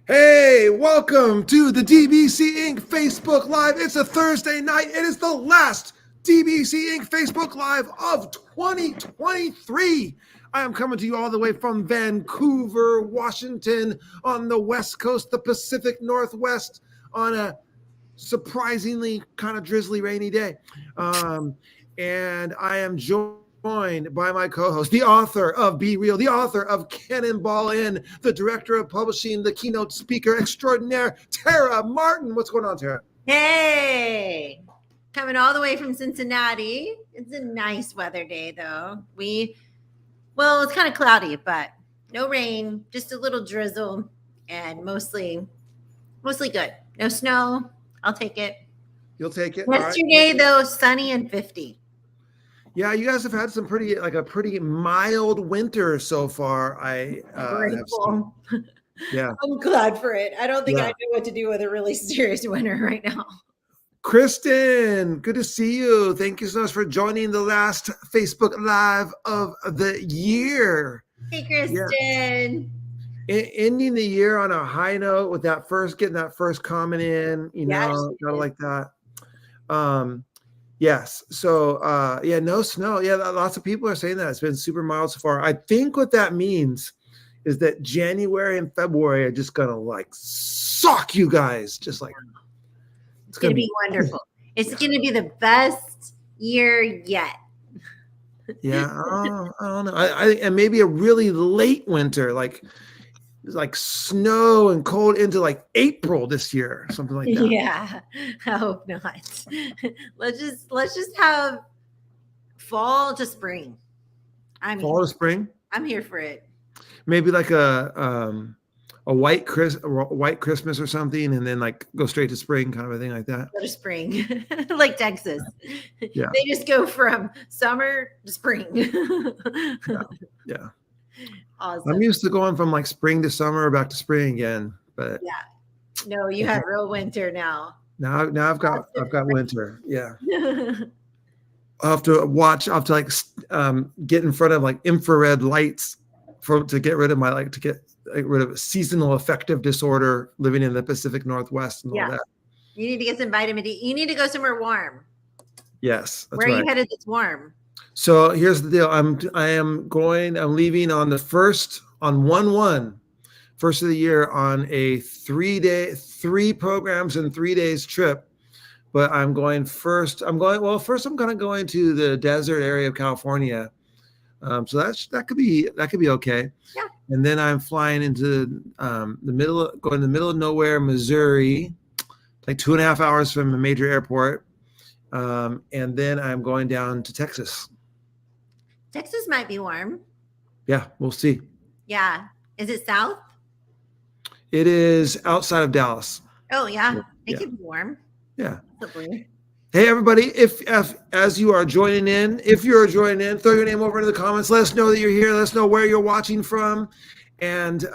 Hey, welcome to the DBC Inc. Facebook Live. It's a Thursday night. It is the last DBC Inc. Facebook Live of 2023. I am coming to you all the way from Vancouver, Washington, on the West Coast, the Pacific Northwest, on a surprisingly kind of drizzly, rainy day. And I am joined by my co-host, the author of Be Real, the author of Cannonball In, the director of publishing, the keynote speaker extraordinaire, Tara Martin. What's going on, Tara? Hey, coming all the way from Cincinnati. It's a nice weather day, though. It's kind of cloudy, but no rain, just a little drizzle, and mostly good. No snow. I'll take it. You'll take it. Yesterday, right, though, sunny and 50. Yeah, you guys have had some pretty mild winter so far. Grateful. Yeah, I'm glad for it. I don't think I know what to do with a really serious winter right now. Kristen, good to see you. Thank you so much for joining the last Facebook Live of the year. Hey, Kristen. Yeah. Ending the year on a high note with getting that first comment in, kind of like that. Yes. So, no snow. Yeah, lots of people are saying that it's been super mild so far. I think what that means is that January and February are just gonna suck you guys. Just like it's gonna be wonderful. It's gonna be the best year yet. Yeah, I don't know. And maybe a really late winter, like snow and cold into April this year, something like that. Yeah, I hope not. Let's just have fall to spring. Fall to spring. I'm here for it. Maybe like a white Christmas or something, and then go straight to spring, kind of a thing like that. Go to spring, like Texas. Yeah, they just go from summer to spring. Yeah. Awesome. I'm used to going from spring to summer back to spring again, but no, you have real winter now. Now I've got winter. Yeah. I'll have to get in front of infrared lights to get rid of rid of seasonal affective disorder living in the Pacific Northwest and all that. You need to get some vitamin D. You need to go somewhere warm. Yes. Where are you headed that's warm? So here's the deal. I'm leaving on the 1st on 1/1, first of the year, on a 3 programs in 3 days trip. But I'm going first. I'm going to go into the desert area of California. So that could be okay. Yeah. And then I'm flying into the middle of nowhere, Missouri, 2.5 hours from a major airport. And then I'm going down to Texas. Texas might be warm. Yeah, we'll see. Yeah. Is it south? It is outside of Dallas. Oh, yeah. It could be warm. Yeah. Possibly. Hey, everybody, if you're joining in, throw your name over into the comments. Let us know that you're here. Let us know where you're watching from. And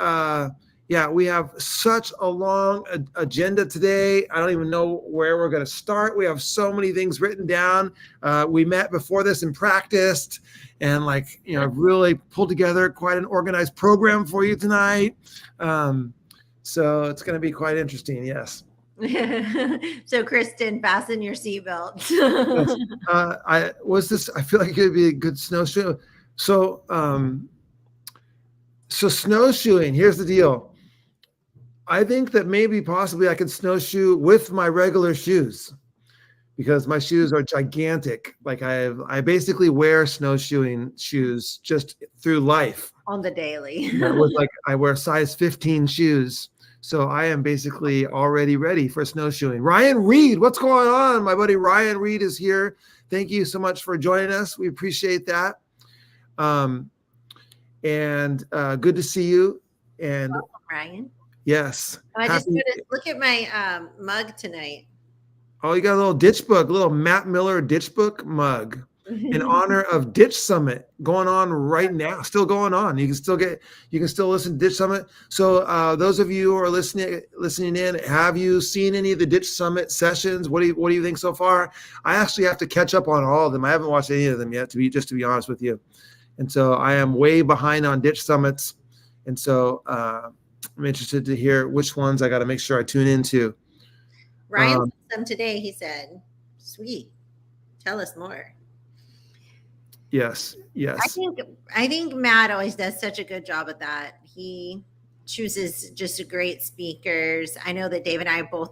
we have such a long agenda today. I don't even know where we're going to start. We have so many things written down. We met before this and practiced, and really pulled together quite an organized program for you tonight. So it's going to be quite interesting. Yes. So Kristen, fasten your seatbelt. Yes. I feel like it would be a good snowshoe. So snowshoeing, here's the deal. I think that maybe possibly I could snowshoe with my regular shoes, because my shoes are gigantic. I basically wear snowshoeing shoes just through life. On the daily. I wear size 15 shoes. So I am basically already ready for snowshoeing. Ryan Reed, what's going on? My buddy Ryan Reed is here. Thank you so much for joining us. We appreciate that. And good to see you. And welcome, Ryan. Yes. I just noticed, look at my mug tonight. Oh, you got a little Matt Miller ditch book mug in honor of Ditch Summit going on right now. Still going on. You can still listen to Ditch Summit. So those of you who are listening in, have you seen any of the Ditch Summit sessions? What do you think so far? I actually have to catch up on all of them. I haven't watched any of them yet, to be honest with you. And so I am way behind on Ditch Summits. And so I'm interested to hear which ones I got to make sure I tune into. Ryan sent them today. He said, "Sweet, tell us more." Yes. I think Matt always does such a good job at that. He chooses just great speakers. I know that Dave and I both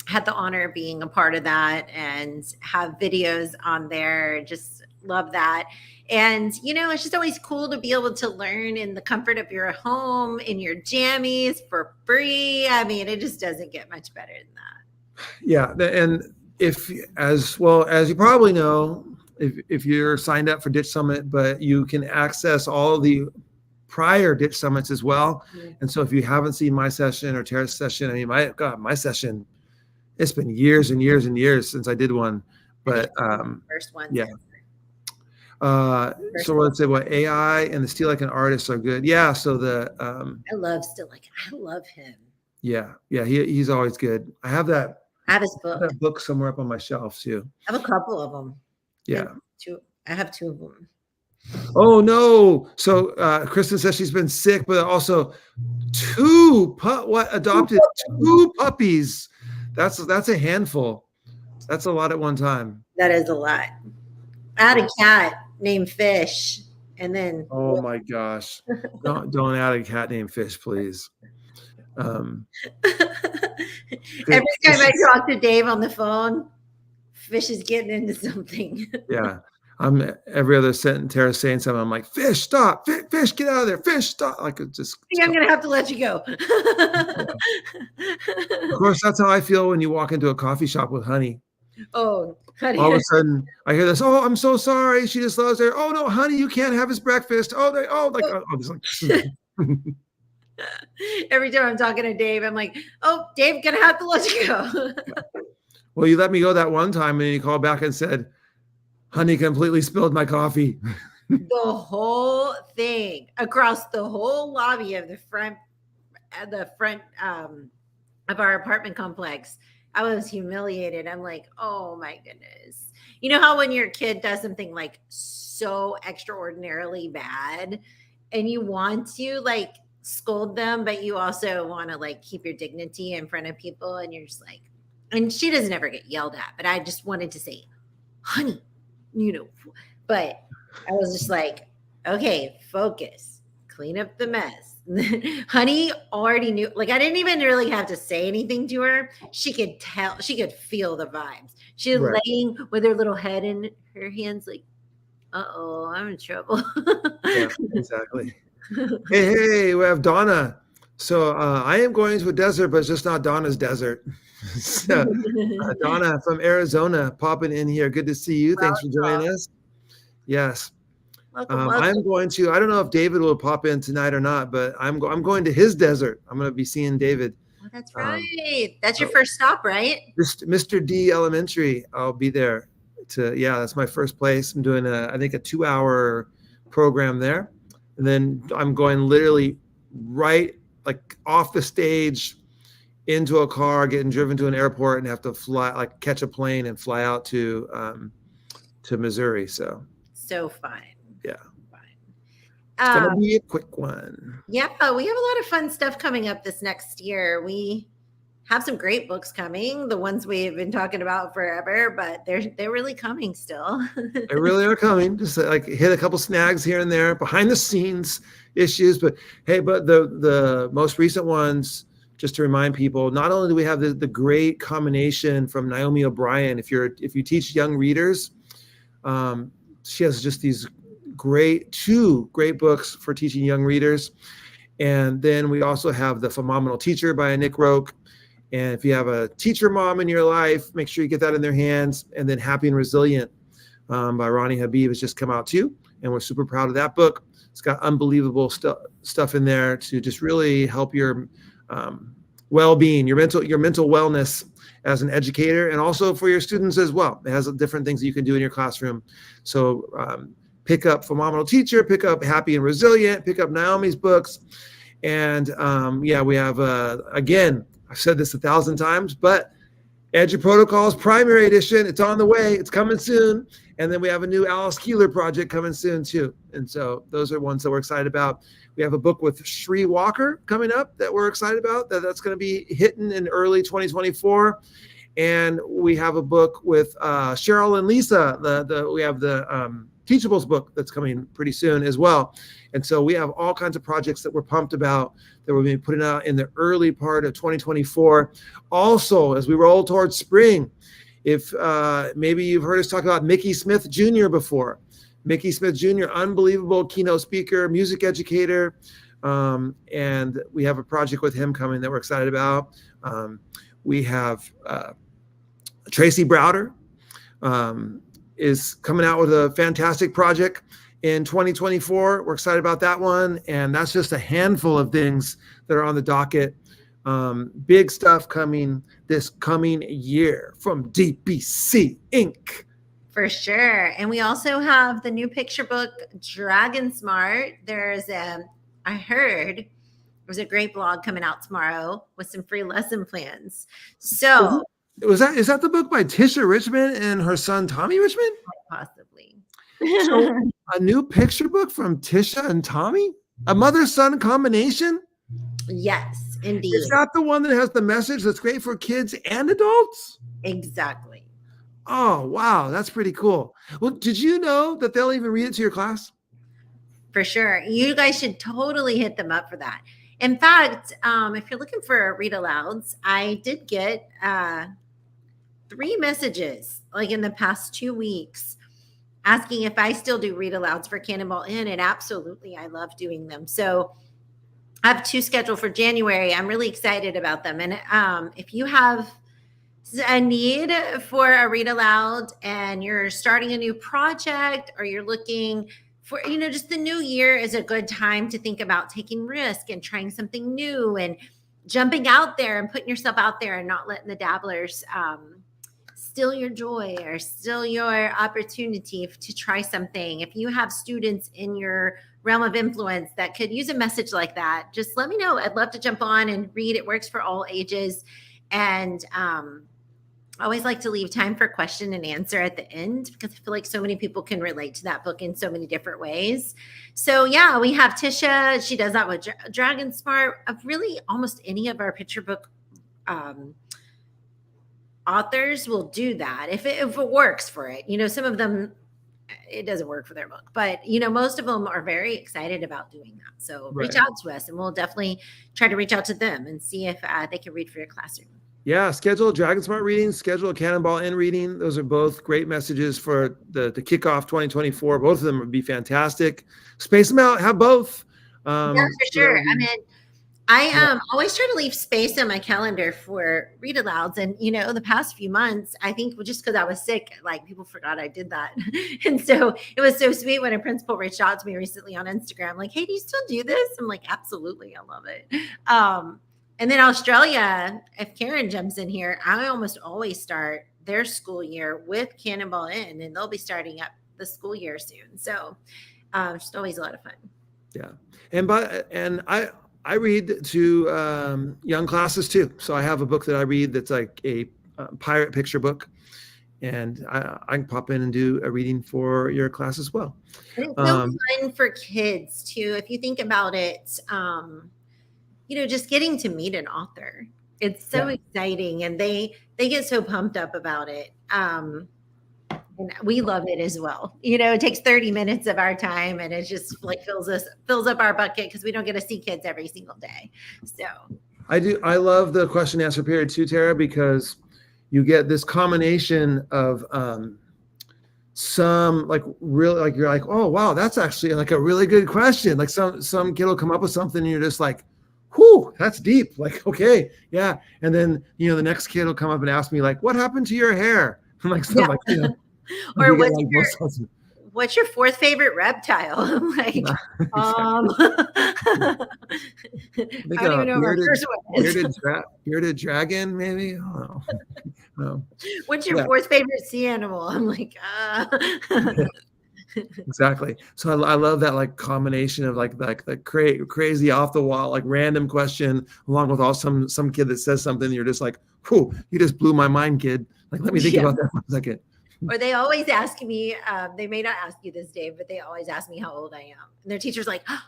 had the honor of being a part of that and have videos on there. Just love that. And, it's just always cool to be able to learn in the comfort of your home, in your jammies for free. I mean, it just doesn't get much better than that. Yeah. And if, as well as you probably know, if you're signed up for Ditch Summit, but you can access all the prior Ditch Summits as well. Mm-hmm. And so if you haven't seen my session or Tara's session, I mean, my session, it's been years and years and years since I did one, but first one. Yeah. So let's say AI and the Steal Like an Artist are good. Yeah. So I love Steal Like, I love him. Yeah. He's always good. I have his book. I have that book somewhere up on my shelf too. I have a couple of them. Yeah. I have 2 of them. Oh no. So Kristen says she's been sick, but also adopted 2 puppies. That's a handful. That's a lot at one time. That is a lot. I had a cat named Fish, and then oh my gosh, don't add a cat named Fish, please. Every time I talk to Dave on the phone, Fish is getting into something. Yeah, I'm every other sentence Tara's saying something. I'm like, Fish, stop! Fish, get out of there! Fish, stop! Like it just. I'm gonna have to let you go. Yeah. Of course, that's how I feel when you walk into a coffee shop with Honey. Oh, Honey. All of a sudden, I hear this. Oh, I'm so sorry. She just loves her. Oh no, Honey, you can't have his breakfast. Every time I'm talking to Dave, I'm like, oh, Dave, gonna have to let you go. Well, you let me go that one time, and you called back and said, Honey completely spilled my coffee. The whole thing across the whole lobby of the front of our apartment complex. I was humiliated. I'm like, oh my goodness. You know how when your kid does something like so extraordinarily bad and you want to like scold them, but you also want to like keep your dignity in front of people, and you're just like, and she doesn't ever get yelled at, but I just wanted to say, Honey, but I was just like, okay, focus, clean up the mess. Honey already knew, like I didn't even really have to say anything to her. She could tell, she could feel the vibes. She was laying with her little head in her hands like, uh-oh, I'm in trouble. Yeah, exactly. Hey, we have Donna. So I am going to a desert, but it's just not Donna's desert. So, Donna from Arizona popping in here. Good to see you. Thanks for joining us. Yes. Welcome. I'm going to, I don't know if David will pop in tonight or not, but I'm going to his desert. I'm going to be seeing David. Oh, that's right. That's your first stop, right? Mr. D Elementary. I'll be there that's my first place. I'm doing I think a 2-hour program there. And then I'm going literally right like off the stage into a car, getting driven to an airport and have to fly, like catch a plane and fly out to Missouri. So fun. Yeah. It's going to be a quick one. Yeah, we have a lot of fun stuff coming up this next year. We have some great books coming, the ones we've been talking about forever, but they're really coming still. They really are coming. Just like hit a couple snags here and there, behind the scenes issues. But hey, the most recent ones, just to remind people, not only do we have the great combination from Naomi O'Brien, if you teach young readers, she has just these two great books for teaching young readers. And then we also have The Phenomenal Teacher by Nick Roque. And if you have a teacher mom in your life, make sure you get that in their hands. And then Happy and Resilient by Ronnie Habib has just come out too. And we're super proud of that book. It's got unbelievable stuff in there to just really help your well-being, your mental wellness as an educator, and also for your students as well. It has different things that you can do in your classroom. So pick up Phenomenal Teacher, pick up Happy and Resilient, pick up Naomi's books. And we have, again, I've said this 1,000 times, but Edge of Protocols Primary Edition. It's on the way. It's coming soon. And then we have a new Alice Keeler project coming soon too. And so those are ones that we're excited about. We have a book with Shree Walker coming up that we're excited about. That's going to be hitting in early 2024. And we have a book with Cheryl and Lisa. We have the Teachables book that's coming pretty soon as well. And so we have all kinds of projects that we're pumped about that we'll be putting out in the early part of 2024. Also, as we roll towards spring, if maybe you've heard us talk about Mickey Smith Jr. before. Mickey Smith Jr., unbelievable keynote speaker, music educator. And we have a project with him coming that we're excited about. We have Tracy Browder is coming out with a fantastic project in 2024. We're excited about that one. And that's just a handful of things that are on the docket. Big stuff coming this coming year from DBC Inc. For sure. And we also have the new picture book, Dragon Smart. I heard there's a great blog coming out tomorrow with some free lesson plans. So is that the book by Tisha Richmond and her son Tommy Richmond? Possibly. So a new picture book from Tisha and Tommy? A mother-son combination? Yes, indeed. Is that the one that has the message that's great for kids and adults? Exactly. Oh, wow. That's pretty cool. Well, did you know that they'll even read it to your class? For sure. You guys should totally hit them up for that. In fact, if you're looking for read alouds, I did get 3 messages like in the past 2 weeks asking if I still do read alouds for Cannonball Inn, and absolutely, I love doing them. So I have 2 scheduled for January. I'm really excited about them. And if you have a need for a read aloud and you're starting a new project, or you're looking for, just the new year is a good time to think about taking risk and trying something new and jumping out there and putting yourself out there and not letting the dabblers steal your joy or steal your opportunity to try something. If you have students in your realm of influence that could use a message like that, just let me know. I'd love to jump on and read. It works for all ages. And I always like to leave time for question and answer at the end, because I feel like so many people can relate to that book in so many different ways. So yeah, we have Tisha. She does that with Dragon Smart. Really, almost any of our picture book authors will do that if it works for it. Some of them, it doesn't work for their book, but most of them are very excited about doing that. So reach out to us and we'll definitely try to reach out to them and see if they can read for your classroom. Yeah, schedule a Dragon Smart reading, schedule a Cannonball Inn reading. Those are both great messages for the kickoff 2024. Both of them would be fantastic. Space them out, have both. Yeah, for sure. I mean, I always try to leave space on my calendar for read alouds. And, the past few months, I think just because I was sick, like people forgot I did that. And so it was so sweet when a principal reached out to me recently on Instagram, like, hey, do you still do this? I'm like, absolutely. I love it. And then Australia, if Karen jumps in here, I almost always start their school year with Cannonball Inn, and they'll be starting up the school year soon. So it's always a lot of fun. Yeah. And I read to young classes too. So I have a book that I read that's like a pirate picture book, and I can pop in and do a reading for your class as well. And it's so fun for kids too. If you think about it, just getting to meet an author, it's so exciting, and they get so pumped up about it. And we love it as well. It takes 30 minutes of our time, and it just like fills up our bucket because we don't get to see kids every single day. So I love the question and answer period too, Tara, because you get this combination of some like really, like you're like, oh wow, that's actually like a really good question. Like some kid will come up with something and you're just like, whew, that's deep. Like, okay, yeah. And then, the next kid will come up and ask me like, what happened to your hair? I'm like, so like, or what's your 4th favorite reptile? I'm like, I don't even know what my first one is. Bearded dragon, maybe? I don't know. No. What's your 4th favorite sea animal? I'm like, Exactly. So I love that like combination of like the crazy off the wall, like random question along with all some kid that says something. And you're just like, whew, you just blew my mind, kid. Like, let me think Yeah. about that for a second. Or they always ask me, they may not ask you this, Dave, but they always ask me how old I am. And their teacher's like, oh,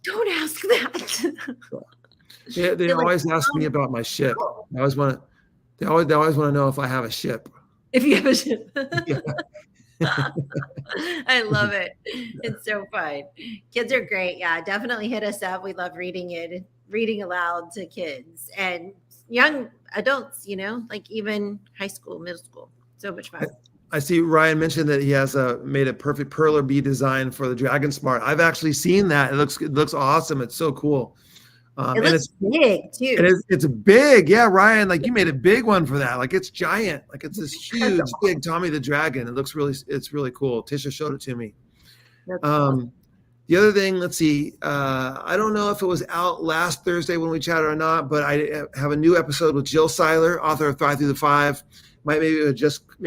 don't ask that. They always like, ask me about my ship. I always want to, they always want to know if I have a ship. if you have a ship. Yeah. I love it. It's so fun. Kids are great. Yeah, definitely hit us up. We love reading aloud to kids and young adults, like even high school, middle school. So much fun. I see Ryan mentioned that he has made a perfect perler bee design for the Dragon Smart. I've actually seen that. It looks awesome. It's so cool. It looks big too. And it's big. Yeah, Ryan, like you made a big one for that. Like it's giant. Like it's this huge, big Tommy the Dragon. It's really cool. Tisha showed it to me. Awesome. The other thing, let's see. I don't know if it was out last Thursday when we chatted or not, but I have a new episode with Jill Seiler, author of Thrive Through the Five. Maybe it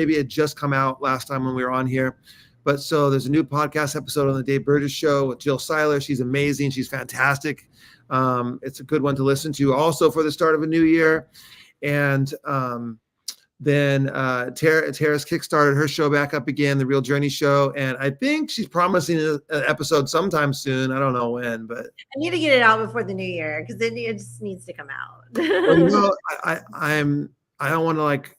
had just come out last time when we were on here. But so there's a new podcast episode on the Dave Burgess Show with Jill Seiler. She's amazing. She's fantastic. It's a good one to listen to also for the start of a new year. And then Tara's kickstarted her show back up again, The Real Journey Show. And I think she's promising an episode sometime soon. I don't know when, but I need to get it out before the new year because it just needs to come out. Well, I don't want to like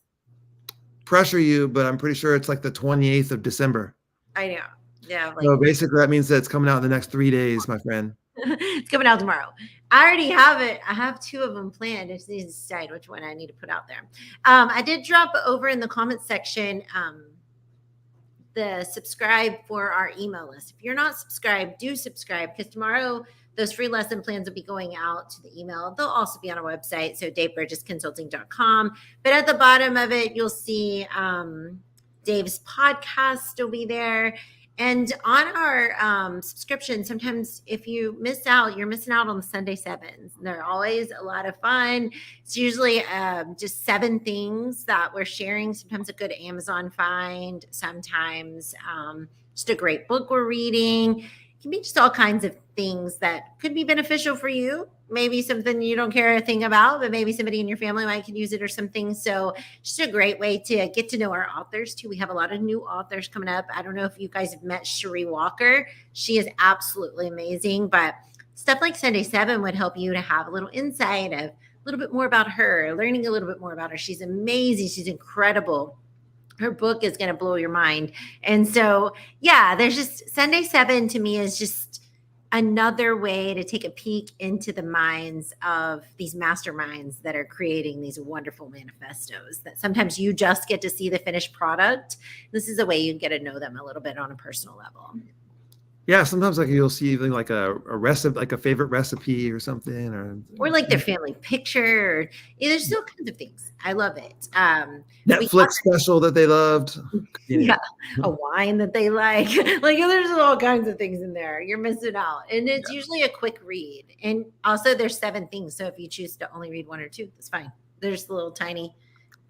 pressure you, but I'm pretty sure it's like the 28th of December. I know. Yeah. So basically that means that it's coming out in the next 3 days, my friend. It's coming out tomorrow. I already have it. I have 2 of them planned. I just need to decide which one I need to put out there. I did drop over in the comment section the subscribe for our email list. If you're not subscribed, do subscribe because tomorrow those free lesson plans will be going out to the email. They'll also be on our website, so daveburgessconsulting.com. But at the bottom of it, you'll see Dave's podcast will be there. And on our subscription, sometimes if you miss out, you're missing out on the Sunday sevens. They're always a lot of fun. It's usually just 7 things that we're sharing. Sometimes a good Amazon find, sometimes just a great book we're reading. It can be just all kinds of things that could be beneficial for you. Maybe something you don't care a thing about, but maybe somebody in your family might could use it or something. So just a great way to get to know our authors too. We have a lot of new authors coming up. I don't know if you guys have met Cherie Walker. She is absolutely amazing, but stuff like Sunday 7 would help you to have a little insight of a little bit more about her, learning a little bit more about her. She's amazing. She's incredible. Her book is going to blow your mind. And so, yeah, there's just Sunday 7 to me is just another way to take a peek into the minds of these masterminds that are creating these wonderful manifestos that sometimes you just get to see the finished product. This is a way you get to know them a little bit on a personal level. Yeah, sometimes like you'll see even like a recipe, like a favorite recipe or something, or like their family picture. There's still kinds of things. I love it. Netflix special that they loved. Yeah, a wine that they like. Like there's all kinds of things in there. You're missing out, and it's usually a quick read. And also there's 7 things, so if you choose to only read 1 or 2, that's fine. There's a little tiny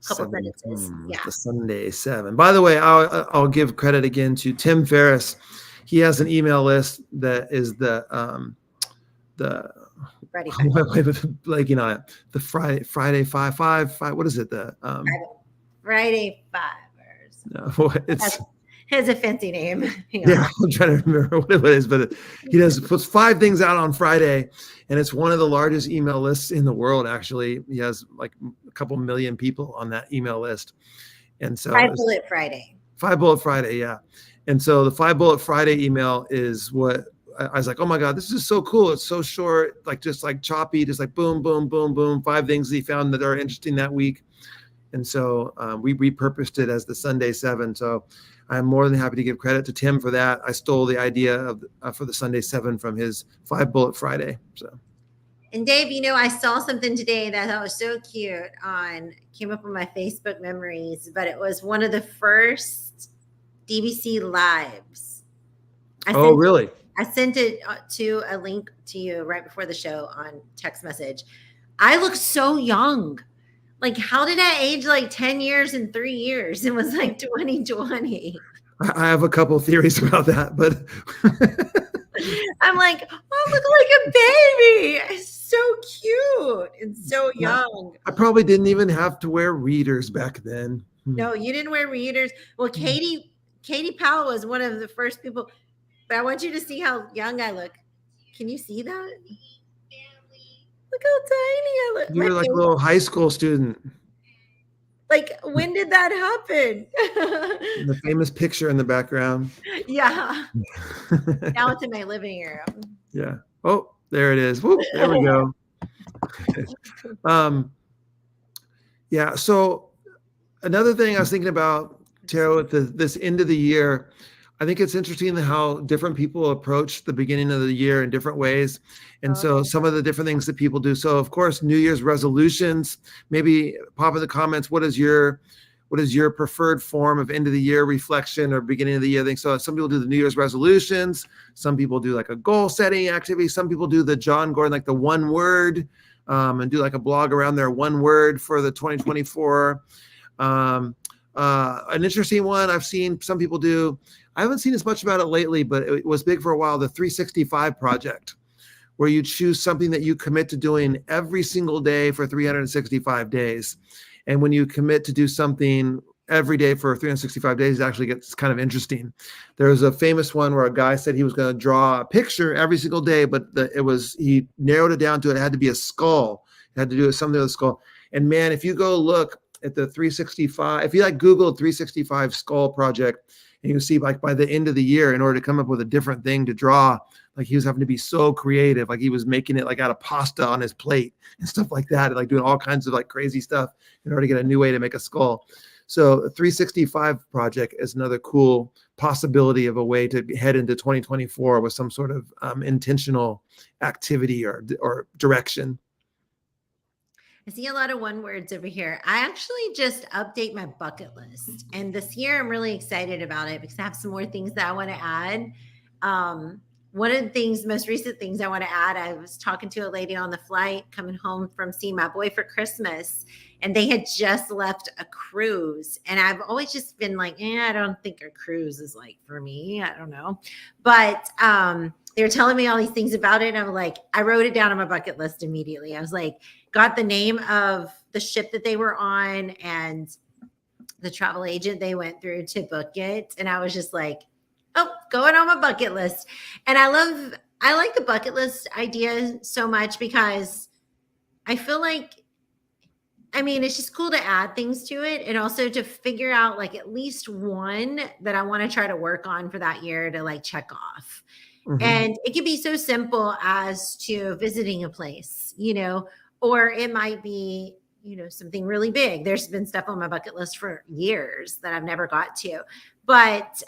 couple sentences. Yeah, the Sunday 7. By the way, I'll give credit again to Tim Ferriss. He has an email list that is the blanking on it. The Friday 5. What is it? The Friday Fivers. No, it's has a fancy name. Yeah, I'm trying to remember what it is, but he puts 5 things out on Friday, and it's one of the largest email lists in the world. Actually, he has like a couple million people on that email list, and so 5 Bullet Friday. 5 Bullet Friday, yeah. And so the 5 Bullet Friday email is what I was like, oh my God, this is so cool. It's so short, like just like choppy, just like boom, boom, boom, boom. 5 things he found that are interesting that week. And so we repurposed it as the Sunday 7. So I'm more than happy to give credit to Tim for that. I stole the idea of for the Sunday 7 from his 5 Bullet Friday. So. And Dave, I saw something today that I thought was so cute came up on my Facebook memories, but it was one of the first DBC lives. Really? I sent it to a link to you right before the show on text message. I look so young. Like, how did I age like 10 years and 3 years? It was like 2020. I have a couple of theories about that, but I'm like, oh, look like a baby. It's so cute and so young. I probably didn't even have to wear readers back then. No, you didn't wear readers. Well, Katie Powell was one of the first people, but I want you to see how young I look. Can you see that? Look how tiny I look. You were like a little high school student. Like, when did that happen? The famous picture in the background. Yeah. Now it's in my living room. Yeah. Oh, there it is. Woo, there we go. Yeah. So another thing I was thinking about, Tara, with this end of the year, I think it's interesting how different people approach the beginning of the year in different ways. And so some of the different things that people do. So of course, New Year's resolutions, maybe pop in the comments, what is your preferred form of end of the year reflection or beginning of the year thing? So some people do the New Year's resolutions. Some people do like a goal setting activity. Some people do the John Gordon, like the one word, and do like a blog around their one word for the 2024. An interesting one I've seen some people do, I haven't seen as much about it lately, but it was big for a while, the 365 project, where you choose something that you commit to doing every single day for 365 days. And when you commit to do something every day for 365 days, it actually gets kind of interesting. There's a famous one where a guy said he was going to draw a picture every single day, but he narrowed it down to it had to be a skull. It had to do with something with a skull. And man, if you go look at the 365, if you like Google 365 skull project, and you see like by the end of the year, in order to come up with a different thing to draw, like he was having to be so creative, like he was making it like out of pasta on his plate and stuff like that, and like doing all kinds of like crazy stuff in order to get a new way to make a skull. So a 365 project is another cool possibility of a way to head into 2024 with some sort of intentional activity or direction. I see a lot of one words over here. I actually just update my bucket list. And this year I'm really excited about it because I have some more things that I want to add. One of the things, most recent things I want to add, I was talking to a lady on the flight coming home from seeing my boy for Christmas, and they had just left a cruise. And I've always just been like, I don't think a cruise is like for me. I don't know. But they were telling me all these things about it. And I'm like, I wrote it down on my bucket list immediately. I was like, got the name of the ship that they were on and the travel agent they went through to book it. And I was just like, oh, going on my bucket list. And I like the bucket list idea so much because I feel like, it's just cool to add things to it and also to figure out like at least one that I want to try to work on for that year to like check off. Mm-hmm. And it could be so simple as to visiting a place, or it might be, something really big. There's been stuff on my bucket list for years that I've never got to, but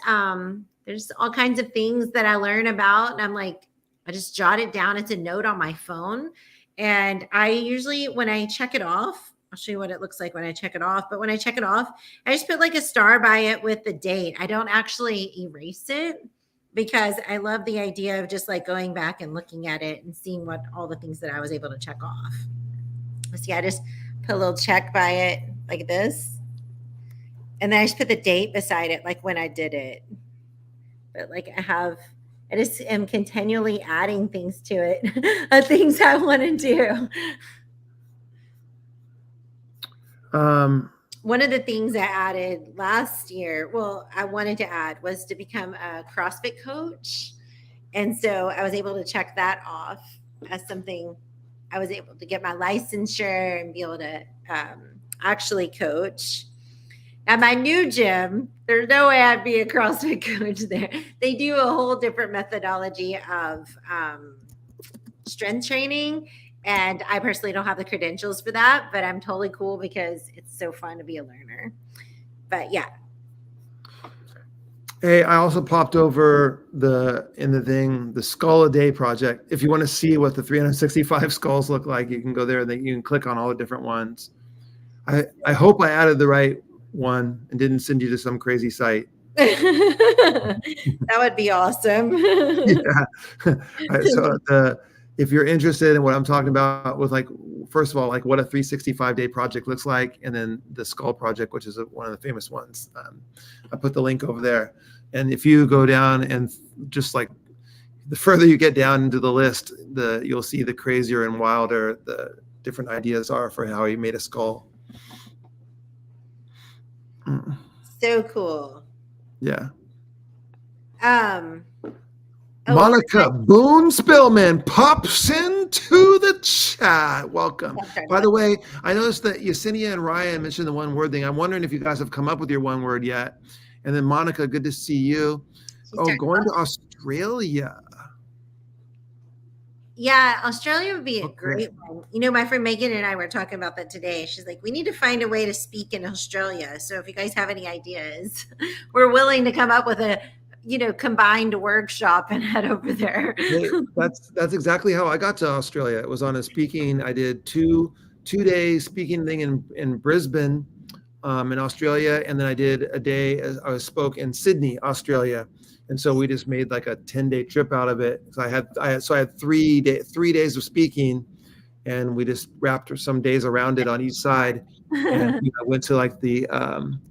there's all kinds of things that I learn about. And I'm like, I just jot it down. It's a note on my phone. And I usually, when I check it off, I'll show you what it looks like when I check it off. But when I check it off, I just put like a star by it with the date. I don't actually erase it because I love the idea of just like going back and looking at it and seeing what all the things that I was able to check off. See, I just put a little check by it like this. And then I just put the date beside it, like when I did it. But like I just am continually adding things to it, of things I want to do. One of the things I added last year, I wanted to add was to become a CrossFit coach. And so I was able to check that off as something I was able to get my licensure and be able to actually coach. At my new gym, there's no way I'd be a CrossFit coach there. They do a whole different methodology of strength training. And I personally don't have the credentials for that, but I'm totally cool because it's so fun to be a learner. But yeah. Hey, I also popped over the Skull a Day project. If you want to see what the 365 skulls look like, you can go there and you can click on all the different ones. I hope I added the right one and didn't send you to some crazy site. That would be awesome. Yeah. Right, so if you're interested in what I'm talking about with like, first of all, like what a 365-day project looks like, and then the Skull project, which is one of the famous ones. I put the link over there. And if you go down and just like the further you get down into the list, you'll see the crazier and wilder the different ideas are for how he made a skull. So cool. Yeah. Monica Boone Spillman pops into the chat. Welcome. By the way, I noticed that Yesenia and Ryan mentioned the one word thing. I'm wondering if you guys have come up with your one word yet. And then Monica, good to see you. Going to Australia. Yeah, Australia would be a great one. You know, my friend Megan and I were talking about that today. She's like, we need to find a way to speak in Australia. So if you guys have any ideas, we're willing to come up with a, combined workshop and head over there. Hey, that's exactly how I got to Australia. It was on a speaking. I did two-day speaking thing in Brisbane, in Australia, and then I did a day as I spoke in Sydney, Australia. And so we just made like a 10-day trip out of it. So I had 3 days of speaking, and we just wrapped some days around it on each side. And I went to like the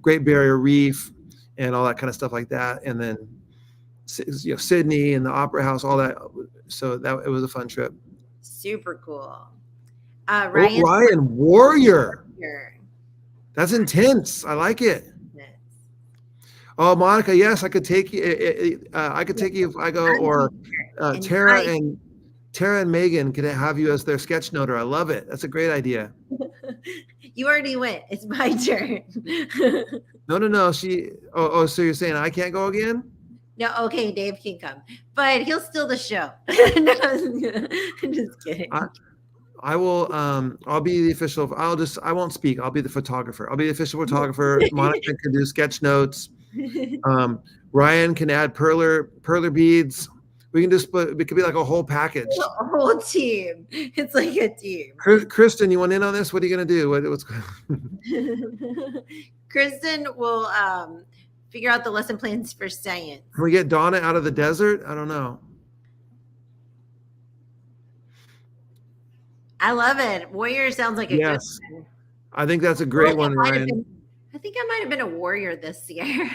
Great Barrier Reef and all that kind of stuff like that, and then Sydney and the Opera House, all that. So it was a fun trip. Super cool. Ryan Warrior. That's intense. I like it. Oh, Monica, yes, I could take you. I could take you if I go, or Tara and Megan could have you as their sketch noter. I love it. That's a great idea. You already went. It's my turn. No. So you're saying I can't go again? No, okay, Dave can come, but he'll steal the show. No, I'm just kidding. I will. I'll be the official. I won't speak. I'll be the photographer. I'll be the official photographer. Monica can do sketch notes. Ryan can add perler beads. We can just split. It could be like a whole package. A whole team. It's like a team. Kristen, you want in on this? What are you gonna do? What's Kristen will figure out the lesson plans for science. Can we get Donna out of the desert? I don't know. I love it. Warrior sounds like a good one. I think that's a great one, Ryan. I think I might have been a warrior this year.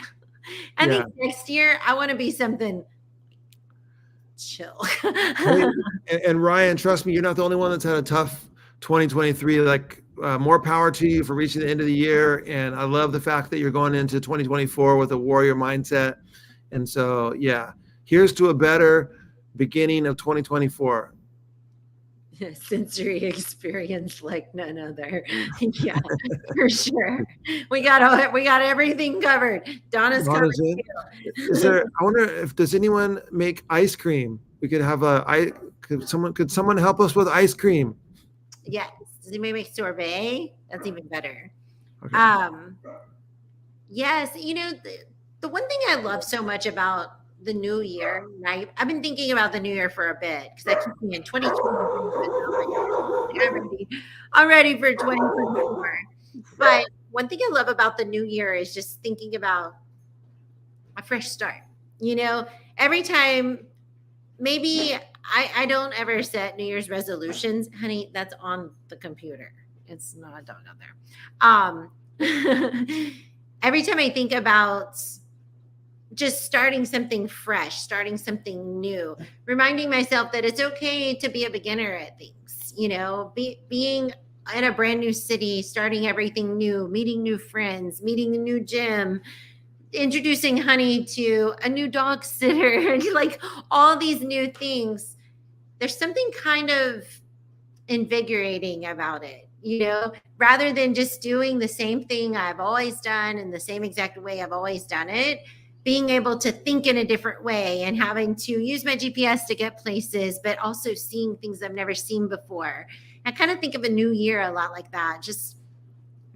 I think next year I want to be something chill. and Ryan, trust me, you're not the only one that's had a tough 2023. Like, more power to you for reaching the end of the year. And I love the fact that you're going into 2024 with a warrior mindset. And so, here's to a better beginning of 2024. Sensory experience like none other. Yeah, for sure. We got everything covered. Donna's covered too. I wonder if does anyone make ice cream? We could have could someone help us with ice cream? Yes. Does anybody make sorbet? That's even better. Okay. Yes, the one thing I love so much about the new year, right? I've been thinking about the new year for a bit because I keep thinking 2020. I'm ready for 2024. But one thing I love about the new year is just thinking about a fresh start. Every time, maybe I don't ever set New Year's resolutions. Honey, that's on the computer. It's not a dog out there. Every time I think about just starting something fresh, starting something new, reminding myself that it's okay to be a beginner at things, being in a brand new city, starting everything new, meeting new friends, meeting a new gym, introducing Honey to a new dog sitter, like all these new things. There's something kind of invigorating about it, rather than just doing the same thing I've always done in the same exact way I've always done it. Being able to think in a different way and having to use my GPS to get places, but also seeing things I've never seen before. I kind of think of a new year a lot like that. Just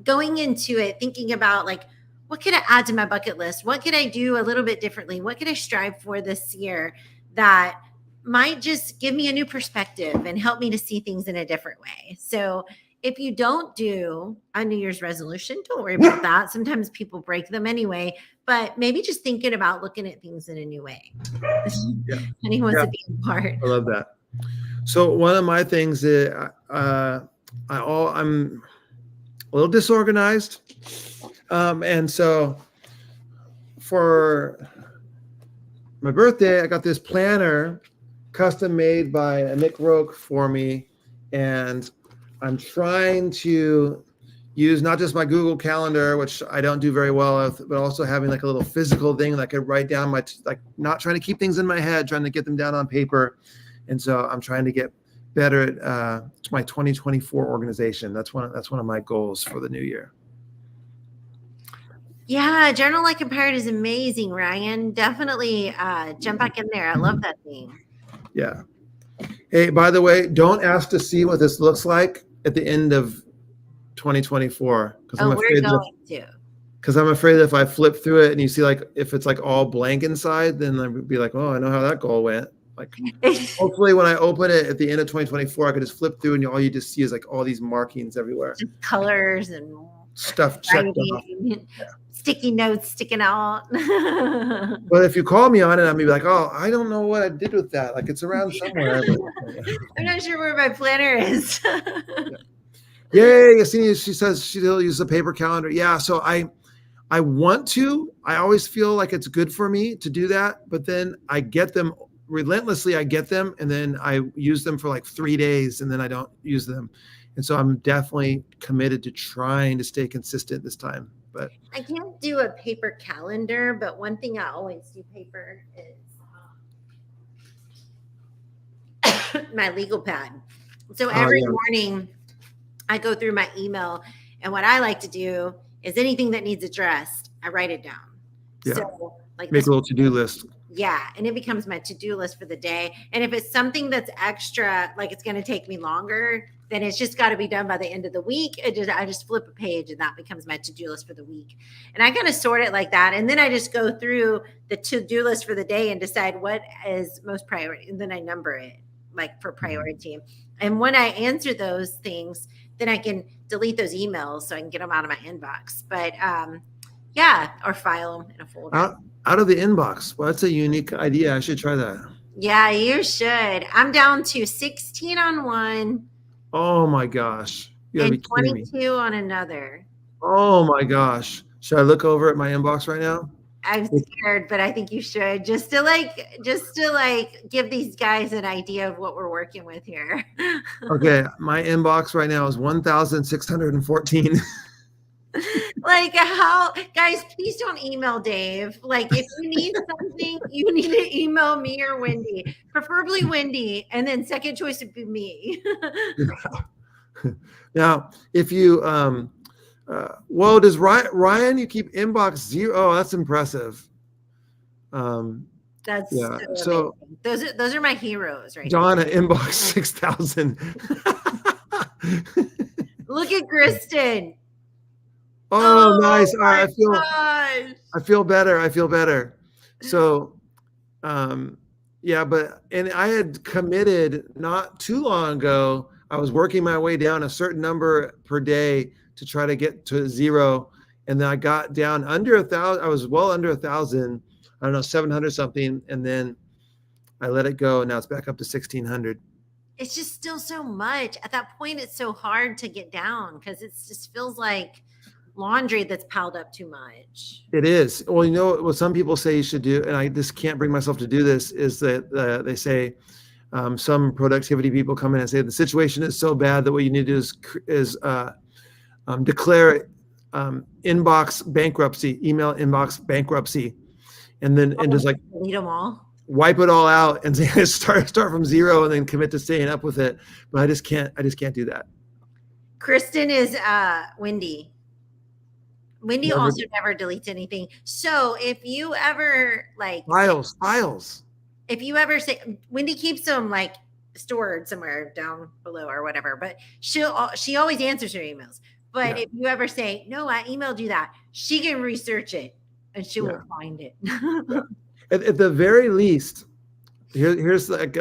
going into it, thinking about like, what could I add to my bucket list? What could I do a little bit differently? What could I strive for this year that might just give me a new perspective and help me to see things in a different way? So if you don't do a New Year's resolution, don't worry about that. Sometimes people break them anyway, but maybe just thinking about looking at things in a new way. And he wants to be a part. I love that. So one of my things that I'm a little disorganized. And so for my birthday, I got this planner custom made by Nick Roque for me. And I'm trying to use not just my Google Calendar, which I don't do very well with, but also having like a little physical thing that I could write down like not trying to keep things in my head, trying to get them down on paper. And so I'm trying to get better at my 2024 organization. That's one of my goals for the new year. Yeah, Journal Like a Pirate is amazing, Ryan. Definitely jump back in there. I love that thing. Yeah. Hey, by the way, don't ask to see what this looks like at the end of 2024 because I'm afraid that if I flip through it and you see like if it's like all blank inside, then I'd be like, oh, I know how that goal went. Like hopefully when I open it at the end of 2024, I could just flip through and all you just see is like all these markings everywhere. Just colors and stuff checked off. Yeah. Sticky notes sticking out. But if you call me on it, I'm gonna be like, oh, I don't know what I did with that. Like it's around somewhere. I'm not sure where my planner is. Yay, she says she'll use a paper calendar. Yeah, so I want to. I always feel like it's good for me to do that, but then I get them relentlessly. I get them, and then I use them for like 3 days, and then I don't use them. And so I'm definitely committed to trying to stay consistent this time. But I can't do a paper calendar, but one thing I always do paper is my legal pad. So every morning I go through my email, and what I like to do is anything that needs addressed, I write it down. Yeah. So like make a little to-do list. Yeah. And it becomes my to-do list for the day. And if it's something that's extra, like it's going to take me longer, then it's just got to be done by the end of the week. I just flip a page and that becomes my to-do list for the week. And I kind of sort it like that. And then I just go through the to-do list for the day and decide what is most priority. And then I number it like for priority. And when I answer those things, then I can delete those emails so I can get them out of my inbox. But yeah, or file them in a folder. Out of the inbox. Well, that's a unique idea. I should try that. Yeah, you should. I'm down to 16 on one. Oh my gosh. And 22 on another. Oh my gosh. Should I look over at my inbox right now? I'm scared, but I think you should just to give these guys an idea of what we're working with here. Okay. My inbox right now is 1,614. Like how, guys, please don't email Dave. Like if you need something, you need to email me or Wendy, preferably Wendy. And then second choice would be me. Now, if you, well, does Ryan, you keep inbox 0? Oh, that's impressive. That's yeah. So those are my heroes, right? Donna, inbox 6,000. Look at Kristen. Oh, nice. All right, I feel better. So, yeah, and I had committed not too long ago. I was working my way down a certain number per day to try to get to 0. And then I got down under 1,000. I was well under 1,000. I don't know, 700 something. And then I let it go. And now it's back up to 1,600. It's just still so much. At that point, it's so hard to get down because it just feels like laundry that's piled up too much. It is. Well, you know what some people say you should do, and I just can't bring myself to do this, is that they say some productivity people come in and say the situation is so bad that what you need to do is declare inbox bankruptcy, email inbox bankruptcy, and then and just like delete them all, wipe it all out, and say start from 0, and then commit to staying up with it. But I just can't do that. Kristen is Wendy. Wendy also never deletes anything. So if you ever like files, if you ever say Wendy keeps them like stored somewhere down below or whatever, but she always answers her emails. But if you ever say, no, I emailed you that, she can research it and she will find it. At the very least, here's like,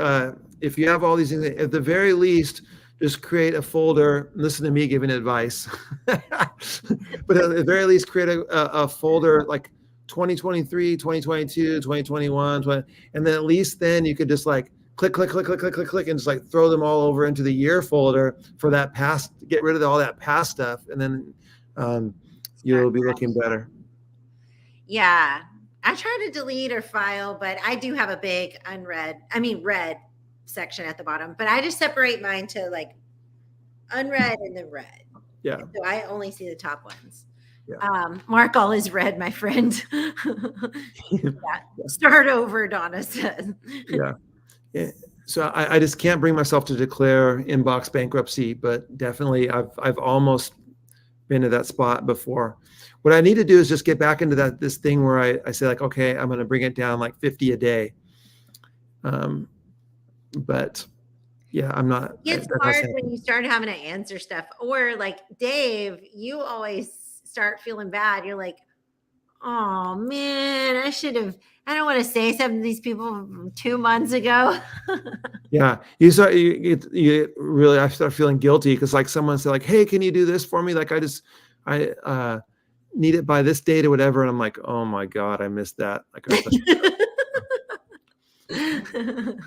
if you have all these things, at the very least, just create a folder. Listen to me giving advice, but at the very least, create a folder like 2023, 2022, 2021, and then at least then you could just like click, and just like throw them all over into the year folder for that past. Get rid of all that past stuff, and then you'll be looking better. Yeah. I try to delete or file, but I do have a big read section at the bottom, but I just separate mine to like unread and then read. Yeah. And so I only see the top ones. Yeah. Mark all is read, my friend. Yeah. Start over, Donna says. Yeah. So I just can't bring myself to declare inbox bankruptcy, but definitely I've almost been to that spot before. What I need to do is just get back into this thing where I say like, okay, I'm going to bring it down like 50 a day. But yeah, I'm not. It's hard when you start having to answer stuff, or like Dave, you always start feeling bad. You're like, oh man, I don't want to say something to these people from 2 months ago. Yeah, I start feeling guilty because like someone said like, hey, can you do this for me? Like I need it by this date or whatever, and I'm like, oh my god, I missed that. Like,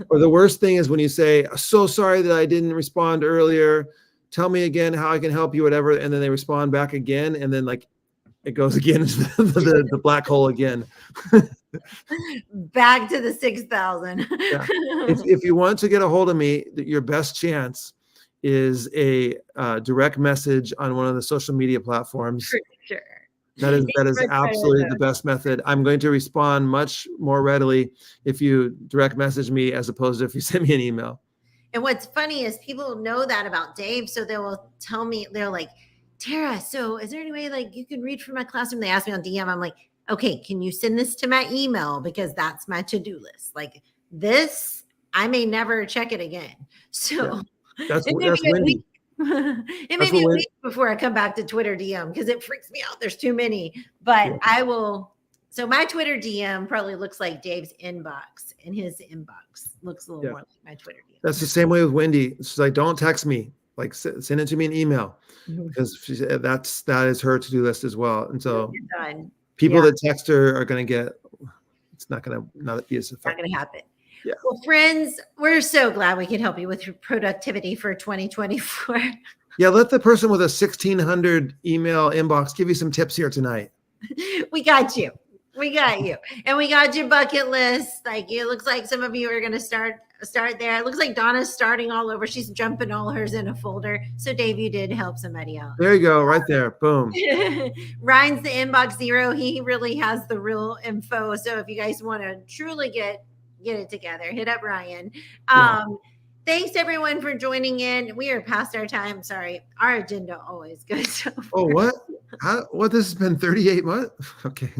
or the worst thing is when you say, so sorry that I didn't respond earlier. Tell me again how I can help you, whatever, and then they respond back again, and then like it goes again into the black hole again. Back to the 6,000. Yeah. If you want to get a hold of me, your best chance is a direct message on one of the social media platforms. For sure. That is absolutely the best method. I'm going to respond much more readily if you direct message me as opposed to if you send me an email. And what's funny is people know that about Dave, so they will tell me, they're like, Tara, so is there any way like you can read from my classroom? They ask me on DM. I'm like, okay, can you send this to my email? Because that's my to-do list. Like this, I may never check it again. So yeah. That's Wendy. It may be a week before I come back to Twitter DM because it freaks me out. There's too many, but yeah. I will. So my Twitter DM probably looks like Dave's inbox, and his inbox looks a little more like my Twitter DM. That's the same way with Wendy. She's like, don't text me. Like send it to me an email because that is her to-do list as well. And so people that text her are going to get. It's not going to be as effective. Not going to happen. Yeah. Well, friends, we're so glad we can help you with your productivity for 2024. Yeah, let the person with a 1,600 email inbox give you some tips here tonight. We got you. We got you. And we got your bucket list. Like it looks like some of you are going to start there. It looks like Donna's starting all over. She's jumping all hers in a folder. So Dave, you did help somebody out. There you go. Right there. Boom. Ryan's the inbox zero. He really has the real info. So if you guys want to truly get it together, hit up Ryan. Thanks everyone for joining in. We are past our time. Sorry, our agenda always goes so far. Oh, what? What? This has been 38 months? Okay.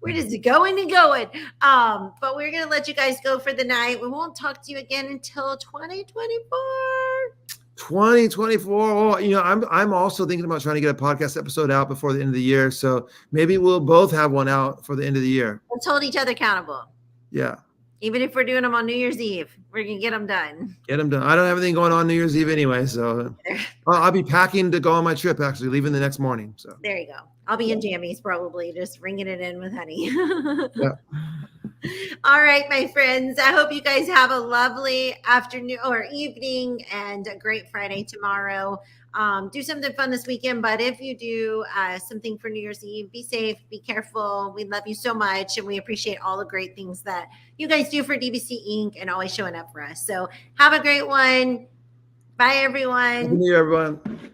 We're just going and going. But we're gonna let you guys go for the night. We won't talk to you again until 2024. 2024. Oh, I'm also thinking about trying to get a podcast episode out before the end of the year. So maybe we'll both have one out for the end of the year. Let's hold each other accountable. Yeah. Even if we're doing them on New Year's Eve, we're going to get them done. Get them done. I don't have anything going on New Year's Eve anyway, so I'll be packing to go on my trip, actually, leaving the next morning. So there you go. I'll be in jammies probably, just ringing it in with honey. Yeah. All right, my friends. I hope you guys have a lovely afternoon or evening and a great Friday tomorrow. Do something fun this weekend, but if you do something for New Year's Eve, be safe, be careful. We love you so much, and we appreciate all the great things that you guys do for DBC Inc. and always showing up for us. So have a great one. Bye, everyone. Happy New Year, everyone.